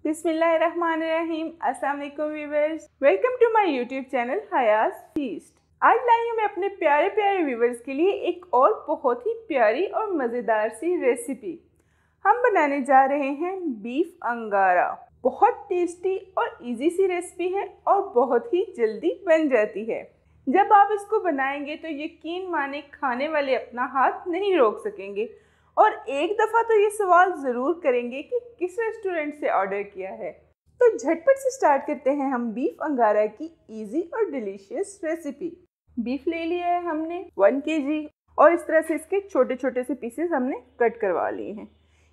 बिस्मिल्लाहिर्रहमानिर्रहीम। अस्सलाम वालेकुम viewers, welcome to my YouTube channel Haya's feast. आज लाई हूँ मैं अपने प्यारे प्यारे व्यूअर्स के लिए एक और बहुत ही प्यारी और मज़ेदार सी रेसिपी। हम बनाने जा रहे हैं बीफ अंगारा। बहुत टेस्टी और इजी सी रेसिपी है और बहुत ही जल्दी बन जाती है। जब आप इसको बनाएंगे तो यकीन माने खाने वाले अपना हाथ नहीं रोक सकेंगे और एक दफ़ा तो ये सवाल ज़रूर करेंगे कि किस रेस्टोरेंट से ऑर्डर किया है। तो झटपट से स्टार्ट करते हैं हम बीफ अंगारा की इजी और डिलीशियस रेसिपी। बीफ ले लिया है हमने 1 kg और इस तरह से इसके छोटे छोटे से पीसेस हमने कट करवा लिए हैं।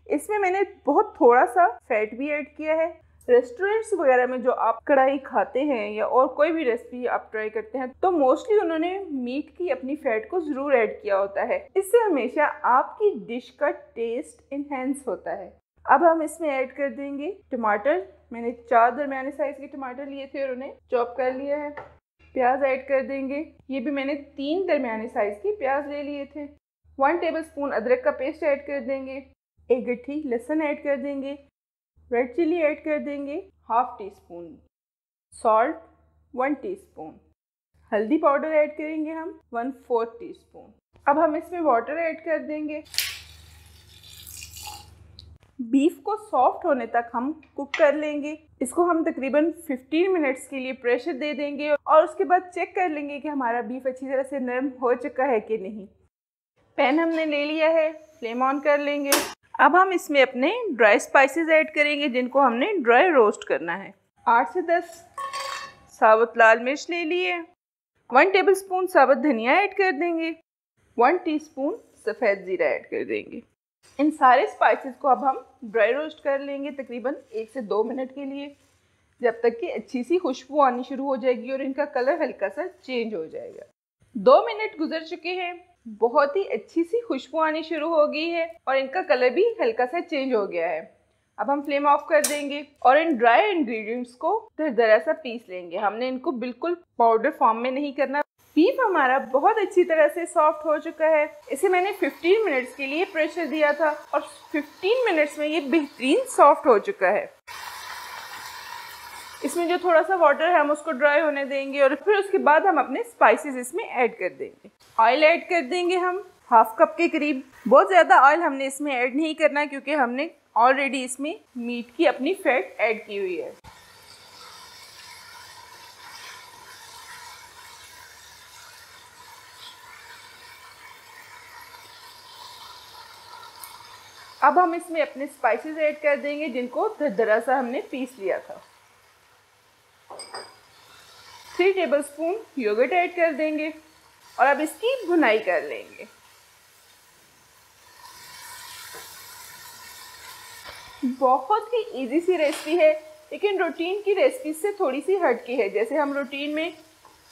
इसमें मैंने बहुत थोड़ा सा फैट भी ऐड किया है। रेस्टोरेंट्स वगैरह में जो आप कढ़ाई खाते हैं या और कोई भी रेसिपी आप ट्राई करते हैं तो मोस्टली उन्होंने मीट की अपनी फैट को ज़रूर ऐड किया होता है। इससे हमेशा आपकी डिश का टेस्ट इन्हेंस होता है। अब हम इसमें ऐड कर देंगे टमाटर। मैंने 4 दरमियाने साइज़ के टमाटर लिए थे और उन्हें चॉप कर लिया है। प्याज ऐड कर देंगे। ये भी मैंने 3 दरमियाने साइज़ के प्याज ले लिए थे। 1 टेबलस्पून अदरक का पेस्ट ऐड कर देंगे। 1 गट्ठी लहसुन ऐड कर देंगे। रेड चिली ऐड कर देंगे 1/2 टीस्पून। Salt 1 teaspoon. हल्दी पाउडर ऐड करेंगे हम 1/4 टीस्पून। अब हम इसमें वाटर ऐड कर देंगे। बीफ को सॉफ्ट होने तक हम कुक कर लेंगे। इसको हम तकरीबन 15 मिनट्स के लिए प्रेशर दे देंगे और उसके बाद चेक कर लेंगे कि हमारा बीफ अच्छी तरह से नरम हो चुका है कि नहीं। पैन हमने ले लिया है, फ्लेम ऑन कर लेंगे। अब हम इसमें अपने ड्राई स्पाइसेस ऐड करेंगे जिनको हमने ड्राई रोस्ट करना है। 8 से 10 साबुत लाल मिर्च ले लिए। 1 टेबलस्पून साबुत धनिया ऐड कर देंगे। 1 टीस्पून सफ़ेद ज़ीरा ऐड कर देंगे। इन सारे स्पाइसेस को अब हम ड्राई रोस्ट कर लेंगे तकरीबन 1 से 2 मिनट के लिए, जब तक कि अच्छी सी खुशबू आनी शुरू हो जाएगी और इनका कलर हल्का सा चेंज हो जाएगा। 2 मिनट गुजर चुके हैं। बहुत ही अच्छी सी खुशबू आनी शुरू हो गई है और इनका कलर भी हल्का सा चेंज हो गया है। अब हम फ्लेम ऑफ कर देंगे और इन ड्राई इंग्रेडिएंट्स को दरदरा सा पीस लेंगे। हमने इनको बिल्कुल पाउडर फॉर्म में नहीं करना। बीफ हमारा बहुत अच्छी तरह से सॉफ्ट हो चुका है। इसे मैंने 15 मिनट्स के लिए प्रेशर दिया था और 15 मिनट्स में ये बेहतरीन सॉफ्ट हो चुका है। इसमें जो थोड़ा सा वाटर है हम उसको ड्राई होने देंगे और फिर उसके बाद हम अपने स्पाइसेस इसमें ऐड कर देंगे। ऑयल ऐड कर देंगे हम 1/2 कप के करीब। बहुत ज़्यादा ऑयल हमने इसमें ऐड नहीं करना क्योंकि हमने ऑलरेडी इसमें मीट की अपनी फैट ऐड की हुई है। अब हम इसमें अपने स्पाइसेस ऐड कर देंगे जिनको दरदरा सा हमने पीस लिया था। 3 टेबलस्पून योगर्ट ऐड कर देंगे और अब इसकी भुनाई कर लेंगे। बहुत ही इजी सी रेसिपी है लेकिन रूटीन की रेसिपी से थोड़ी सी हटके है। जैसे हम रूटीन में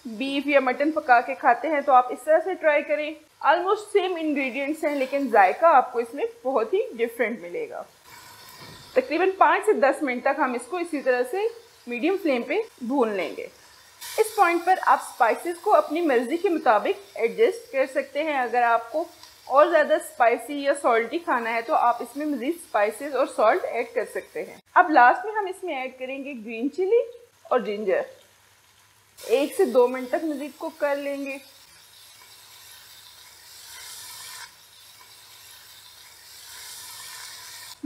बीफ या मटन पका के खाते हैं तो आप इस तरह से ट्राई करें। ऑलमोस्ट सेम इंग्रेडिएंट्स हैं लेकिन जायका आपको इसमें बहुत ही डिफरेंट मिलेगा। तकरीबन 5 से 10 मिनट तक हम इसको इसी तरह से मीडियम फ्लेम पे भून लेंगे। इस पॉइंट पर आप स्पाइसेस को अपनी मर्ज़ी के मुताबिक एडजस्ट कर सकते हैं। अगर आपको और ज़्यादा स्पाइसी या सॉल्टी खाना है तो आप इसमें मज़ीद स्पाइसेस और सॉल्ट ऐड कर सकते हैं। अब लास्ट में हम इसमें ऐड करेंगे ग्रीन चिली और जिंजर। 1 से 2 मिनट तक मज़ीद कुक कर लेंगे।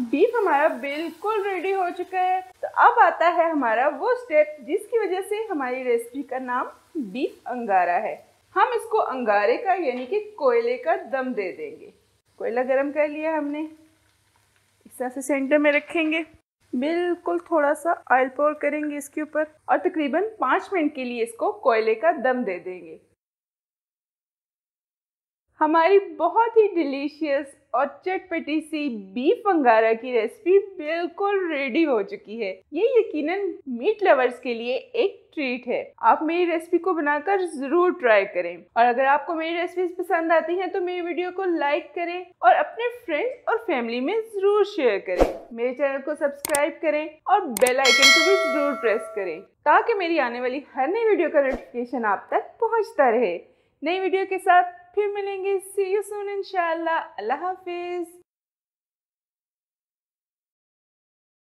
बीफ हमारा बिल्कुल रेडी हो चुका है। तो अब आता है हमारा वो स्टेप जिसकी वजह से हमारी रेसिपी का नाम बीफ अंगारा है। हम इसको अंगारे का यानी कि कोयले का दम दे देंगे। कोयला गरम कर लिया हमने, इस तरह से सेंटर में रखेंगे। बिल्कुल थोड़ा सा ऑयल पोर करेंगे इसके ऊपर और तकरीबन 5 मिनट के लिए इसको कोयले का दम दे देंगे। हमारी बहुत ही डिलीशियस और चटपटी सी बीफ अंगारा की रेसिपी बिल्कुल रेडी हो चुकी है। ये यकीनन मीट लवर्स के लिए एक ट्रीट है। आप मेरी रेसिपी को बनाकर ज़रूर ट्राई करें और अगर आपको मेरी रेसिपीज पसंद आती हैं तो मेरी वीडियो को लाइक करें और अपने फ्रेंड्स और फैमिली में ज़रूर शेयर करें। मेरे चैनल को सब्सक्राइब करें और बेल आइकन को भी ज़रूर प्रेस करें ताकि मेरी आने वाली हर नई वीडियो का नोटिफिकेशन आप तक पहुँचता रहे। नई वीडियो के साथ फिर मिलेंगे। सी यू सून इंशाल्लाह। अल्लाह हाफिज़।